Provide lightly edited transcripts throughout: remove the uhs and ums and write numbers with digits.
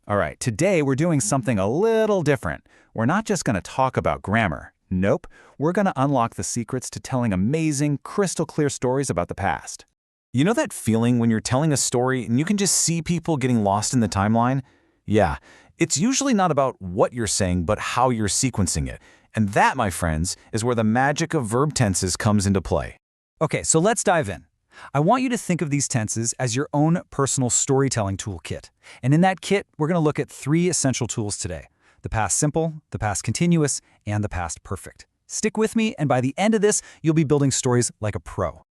All right, today we're doing something a little different. We're not just going to talk about grammar. Nope, we're going to unlock the secrets to telling amazing, crystal clear stories about the past. You know that feeling when you're telling a story and you can just see people getting lost in the timeline? Yeah, it's usually not about what you're saying, but how you're sequencing it. And that, my friends, is where the magic of verb tenses comes into play. Okay, so let's dive in. I want you to think of these tenses as your own personal storytelling toolkit. And in that kit, we're going to look at 3 essential tools today: the past simple, the past continuous, and the past perfect. Stick with me, and by the end of this, you'll be building stories like a pro.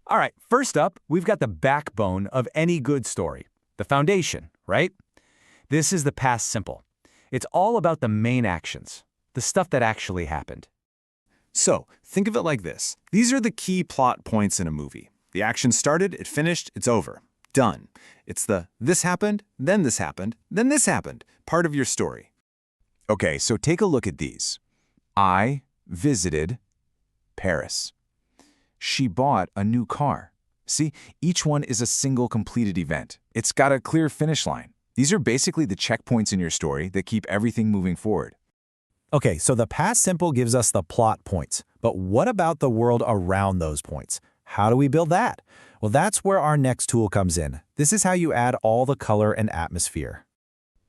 All right, first up, we've got the backbone of any good story, the foundation, right? This is the past simple. It's all about the main actions, the stuff that actually happened. So, think of it like this. These are the key plot points in a movie. The action started, it finished, it's over. Done. It's the this happened, then this happened, then this happened, part of your story. Okay, so take a look at these. I visited Paris. She bought a new car. See, each one is a single completed event. It's got a clear finish line. These are basically the checkpoints in your story that keep everything moving forward. Okay, so the past simple gives us the plot points, but what about the world around those points? How do we build that? Well, that's where our next tool comes in. This is how you add all the color and atmosphere.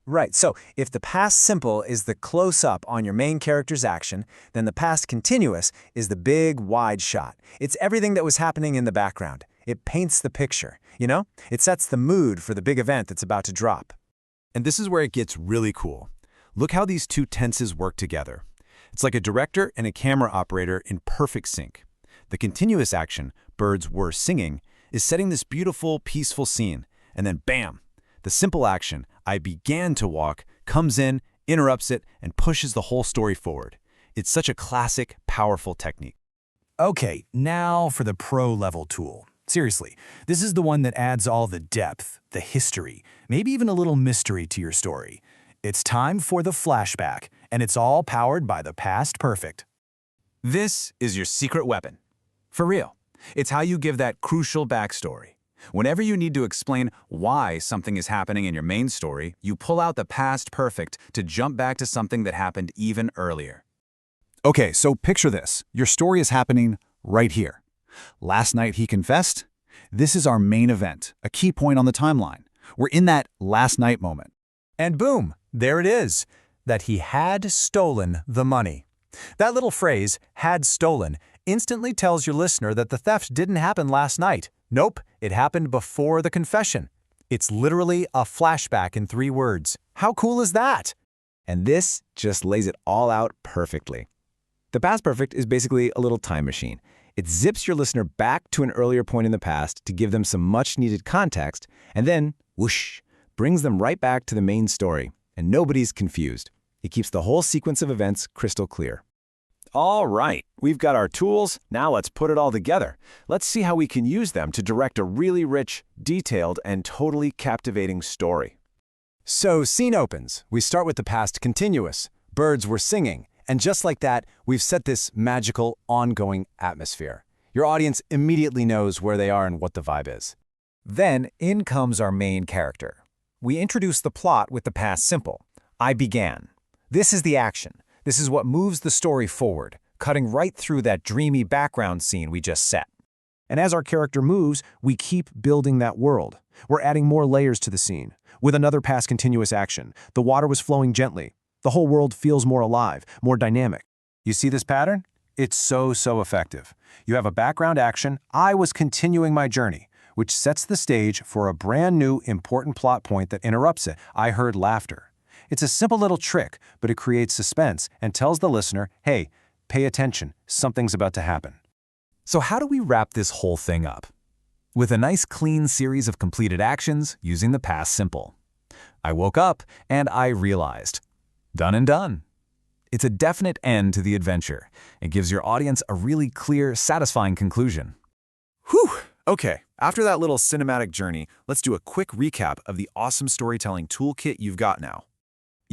Right, so if the past simple is the close-up on your main character's action, then the past continuous is the big, wide shot. It's everything that was happening in the background. It paints the picture, you know? It sets the mood for the big event that's about to drop. And this is where it gets really cool. Look how these 2 tenses work together. It's like a director and a camera operator in perfect sync. The continuous action, birds were singing, is setting this beautiful, peaceful scene. And then bam! The simple action, I began to walk, comes in, interrupts it, and pushes the whole story forward. It's such a classic, powerful technique. Okay, now for the pro-level tool. Seriously, this is the one that adds all the depth, the history, maybe even a little mystery to your story. It's time for the flashback, and it's all powered by the past perfect. This is your secret weapon. For real. It's how you give that crucial backstory. Whenever you need to explain why something is happening in your main story, you pull out the past perfect to jump back to something that happened even earlier. Okay, so picture this. Your story is happening right here. Last night he confessed. This is our main event, a key point on the timeline. We're in that last night moment. And boom, there it is, that he had stolen the money. That little phrase, had stolen, instantly tells your listener that the theft didn't happen last night. Nope, it happened before the confession. It's literally a flashback in 3 words. How cool is that? And this just lays it all out perfectly. The past perfect is basically a little time machine. It zips your listener back to an earlier point in the past to give them some much-needed context, and then, whoosh, brings them right back to the main story, and nobody's confused. It keeps the whole sequence of events crystal clear. All right, we've got our tools. Now let's put it all together. Let's see how we can use them to direct a really rich, detailed, and totally captivating story. So, scene opens. We start with the past continuous. Birds were singing. And just like that, we've set this magical, ongoing atmosphere. Your audience immediately knows where they are and what the vibe is. Then, in comes our main character. We introduce the plot with the past simple. I began. This is the action. This is what moves the story forward, cutting right through that dreamy background scene we just set. And as our character moves, we keep building that world. We're adding more layers to the scene. With another past continuous action, the water was flowing gently. The whole world feels more alive, more dynamic. You see this pattern? It's so effective. You have a background action, I was continuing my journey, which sets the stage for a brand new important plot point that interrupts it. I heard laughter. It's a simple little trick, but it creates suspense and tells the listener, hey, pay attention, something's about to happen. So how do we wrap this whole thing up? With a nice clean series of completed actions using the past simple. I woke up and I realized. Done and done. It's a definite end to the adventure. It gives your audience a really clear, satisfying conclusion. Whew! Okay, after that little cinematic journey, let's do a quick recap of the awesome storytelling toolkit you've got now.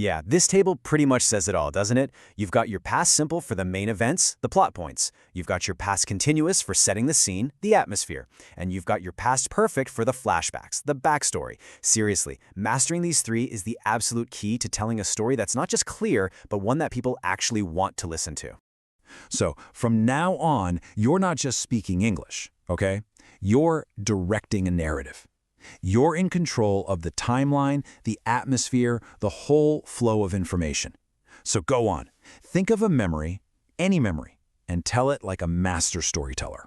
Yeah, this table pretty much says it all, doesn't it? You've got your past simple for the main events, the plot points. You've got your past continuous for setting the scene, the atmosphere. And you've got your past perfect for the flashbacks, the backstory. Seriously, mastering these three is the absolute key to telling a story that's not just clear, but one that people actually want to listen to. So from now on, you're not just speaking English, okay? You're directing a narrative. You're in control of the timeline, the atmosphere, the whole flow of information. So go on, think of a memory, any memory, and tell it like a master storyteller.